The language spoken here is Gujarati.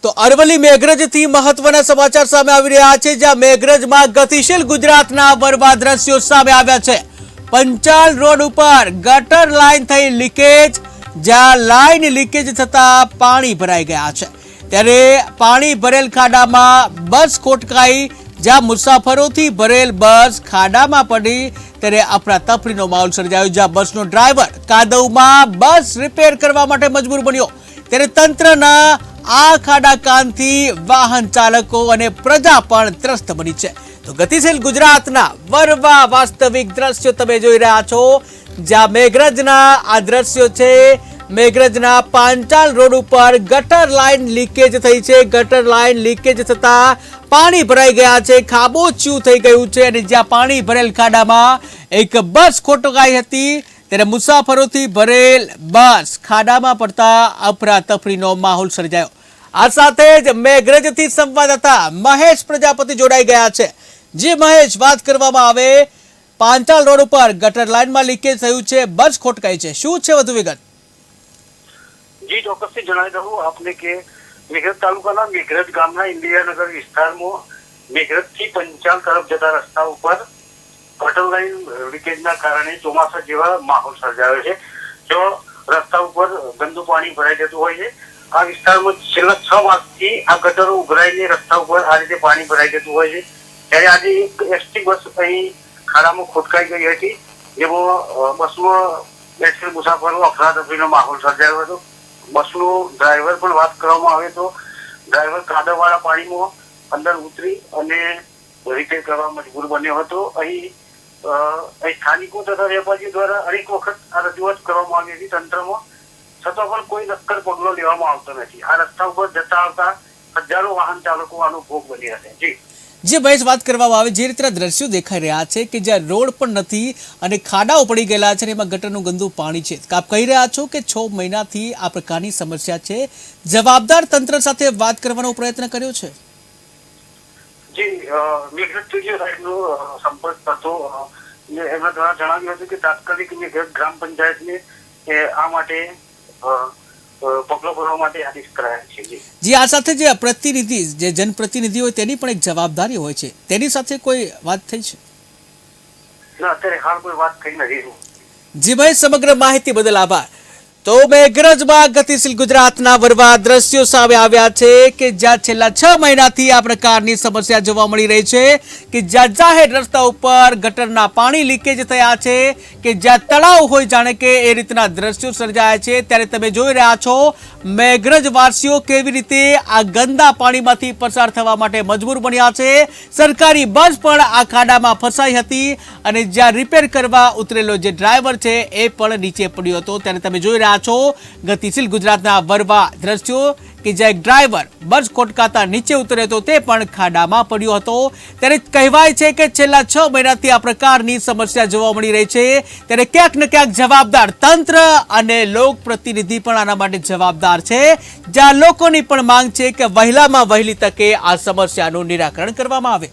તો અરવલ્લી મેઘરજથી મહત્વના સમાચાર સામે આવી રહ્યા છે, જ્યાં મેઘરજમાં ગતિશીલ ગુજરાતના બરબાદ દ્રશ્યો સામે આવ્યા છે। પંચાલ રોડ ઉપર ગટર લાઈન થઈ લીકેજ, જ્યાં લાઈન લીકેજ થતા પાણી ભરાઈ ગયા છે, ત્યારે પાણી ભરેલ ખાડામાં બસ ખોટકાઈ, જ્યાં મુસાફરોથી ભરેલ બસ ખાડામાં પડી ત્યારે અફરાતફરીનો માહોલ સર્જાયો, જ્યાં બસનો ડ્રાઈવર કાદવમાં બસ રિપેર કરવા માટે મજબૂર બન્યો, ત્યારે તંત્રના આ ખાડા કાનથી વાહન ચાલકો અને પ્રજા પણ ત્રસ્ત બની છે। તો ગતિશીલ ગુજરાતના વરવા વાસ્તવિક દ્રશ્યો તમે જોઈ રહ્યા છો, જ્યાં મેઘરજના આ દ્રશ્યો છે। મેઘરજના પાંચાલ રોડ ઉપર ગટર લાઈન લીકેજ થઈ છે, ગટર લાઈન લીકેજ થતા પાણી ભરાઈ ગયા છે, ખાબોચિયું થઈ ગયું છે, અને જ્યાં પાણી ભરેલ ખાડામાં એક બસ ખોટકાઈ હતી, ત્યારે મુસાફરોથી ભરેલ બસ ખાડામાં પડતા અફરાતફરીનો માહોલ સર્જાયો। આ સાથે જ મેઘરજથી સંવાદદાતા મહેશ પ્રજાપતિ જોડાઈ ગયા છે। જે મહેશ, વાત કરવામાં આવે, પાંચાલ રોડ ઉપર ગટર લાઈનમાં લીકેજ થયું છે, બસ ખોટકાઈ છે, શું છે વધુ વિગત? જી ચોક્કસથી જણાવી દઉં આપને કે મેઘરજ તાલુકાના મેઘરજ ગામના ઇન્ડિયાનગર વિસ્તારમાં મેઘરજથી પંચાલ તરફ જતા રસ્તા ઉપર ગટર લાઈન લીકેજના કારણે ચોમાસા જેવા માહોલ સર્જાયો છે। જો રસ્તા ઉપર ગંદુ પાણી ભરાઈ જતું હોય છે, આ વિસ્તારમાં છેલ્લા 6 માસથી આ ગટરો ઉભરાઈને રસ્તા ઉપર આ રીતે પાણી ભરાઈ જતું હોય છે, ત્યારે આજે એક એસટી બસ અહીં ખાડામાં ખોટકાઈ ગઈ હતી, જેમાં બસમાં બેઠેલ મુસાફરો અફરાતફરીનો માહોલ સર્જાયો હતો। બસનો ડ્રાઈવર પણ વાત કરવામાં આવે તો ડ્રાઈવર કાદવવાળા પાણીમાં અંદર ઉતરી અને રિપેર કરવા મજબૂર બન્યો હતો। અહીં સ્થાનિકો તથા વેપારીઓ દ્વારા અનેક વખત આ રજૂઆત કરવામાં આવી હતી તંત્રમાં, છતાં પણ કોઈ નક્કર પગલો લેવામાં આવતો નથી। આ રસ્તા ઉપર જતા આવતા હજારો વાહન ચાલકો આનો ભોગ બન્યા છે। જી જે મહેશ, વાત કરવામાં આવે, જે રીતના દ્રશ્યો દેખાઈ રહ્યા છે કે જ્યાં રોડ પણ નથી અને ખાડાઓ પડી ગયેલા છે, એમાં ગટરનું ગંદુ પાણી છે, આપ કહી રહ્યા છો કે 6 મહિનાથી આ પ્રકારની સમસ્યા છે, જવાબદાર તંત્ર સાથે વાત કરવાનો પ્રયત્ન કર્યો છે? જી, મેઘરજ સાહેબનો સંપર્ક હતો, એમના દ્વારા જણાવ્યું હતું કે તાત્કાલિક મેઘરજ ગ્રામ પંચાયતને આ માટે પગલો ભરવા માટે આદેશ કરાયા છે। જી, આ સાથે જે પ્રતિનિધિ, જે જનપ્રતિનિધિ હોય તેની પણ એક જવાબદારી હોય છે, તેની સાથે કોઈ વાત થઈ છે? ના, અત્યારે હાલ કોઈ વાત થઈ નથી। જી ભાઈ, સમગ્ર માહિતી બદલ આભાર। તો મેઘરજમાં ગતિશીલ ગુજરાતના વરવા દ્રશ્યો સામે આવ્યા છે કે જ્યાં છેલ્લા 6 મહિનાથી આ પ્રકારની સમસ્યા જોવા મળી રહી છે કે જ્યાં જાહેર રસ્તા ઉપર ગટરના પાણી લીકેજ થયા છે, કે જ્યાં તળાવ હોય જાણે કે એ રીતના દ્રશ્યો સર્જાયા છે। ત્યારે તમે જોઈ રહ્યા છો મેઘરજ વાસીઓ કેવી રીતે આ ગંદા પાણીમાંથી પસાર થવા માટે મજબૂર બન્યા છે। સરકારી બસ પણ આ ખાડામાં ફસાઈ હતી અને જ્યાં રિપેર કરવા ઉતરેલો જે ડ્રાઈવર છે એ પણ નીચે પડ્યો હતો। ત્યારે તમે જોઈ રહ્યા છો ગતિશીલ ગુજરાતના વરવા દ્રશ્યો કે જ્યાં એક ડ્રાઈવર બસ ખોટકાતા નીચે ઉતર્યો હતો, તે પણ ખાડામાં પડ્યો હતો। ત્યારે કહેવાય છે કે છેલ્લા 6 મહિનાથી આ પ્રકારની સમસ્યા જોવા મળી રહી છે, ત્યારે ક્યાંક ને ક્યાંક જવાબદાર તંત્ર અને લોકપ્રતિનિધિ પણ આના માટે જવાબદાર છે, જ્યાં લોકોની પણ માંગ છે કે વહેલામાં વહેલી તકે આ સમસ્યાનું નિરાકરણ કરવામાં આવે।